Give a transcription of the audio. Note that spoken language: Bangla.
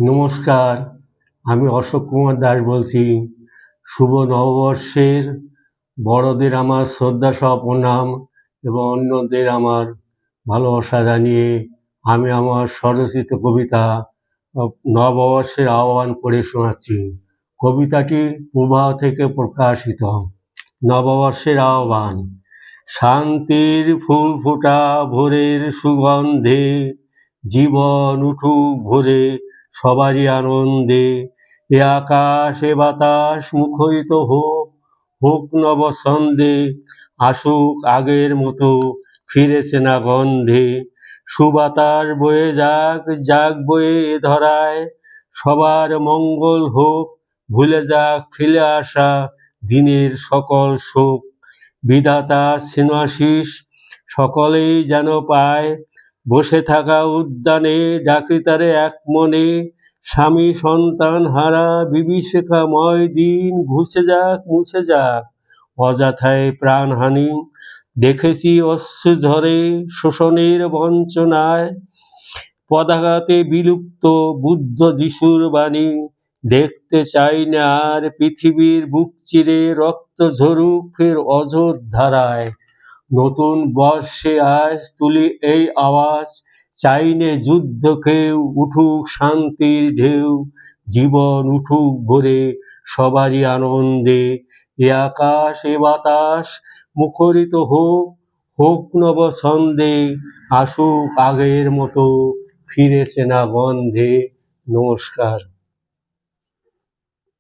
নমস্কার, আমি অশোক কুমার দাস বলছি। শুভ নববর্ষের বড়দের আমার শ্রদ্ধা সহ প্রণাম এবং অন্যদের আমার ভালোবাসা জানিয়ে আমি আমার স্বরচিত কবিতা নববর্ষের আহ্বান পড়ে শোনাচ্ছি। কবিতাটি প্রবাহ থেকে প্রকাশিত। নববর্ষের আহ্বান। শান্তির ফুল ফোটা ভোরের সুগন্ধে, জীবন উঠুক ভোরে সবারই আনন্দে। এ আকাশ এ বাতাস মুখরিত হোক, হোক নবছন্দে, আসুক আগের মতো ফিরেছে না গন্ধে। সুবাতাস বয়ে যাক, যাক বয়ে এ ধরায়, সবার মঙ্গল হোক, ভুলে যাক ফেলে আসা দিনের সকল শোক। বিধাতা স্নেহাশিস সকলেই যেন পায়, বসে থাকা উদ্যানে ডাকি তারে এক মনে। স্বামী সন্তান হারা বিভীষিকাময় দিন ঘুচে যাক মুছে যাক অযথায় প্রাণহানি। দেখেছি অশ্রু ঝরে শোষণের বঞ্চনায়, পদাঘাতে বিলুপ্ত বুদ্ধ যিশুর বাণী। দেখতে চাই না আর পৃথিবীর বুক চিরে রক্ত ঝরুক ফের অঝোর ধারায়। নতুন বর্ষে আজ তুলি এই আওয়াজ, চাই নে যুদ্ধ কেউ, উঠুক শান্তির ঢেউ। জীবন উঠুক ভরে সবারই আনন্দে, এ আকাশ এ বাতাস মুখরিত হোক, হোক নবছন্দে, আসুক আগের মতো ফিরেছে না গন্ধে। নমস্কার।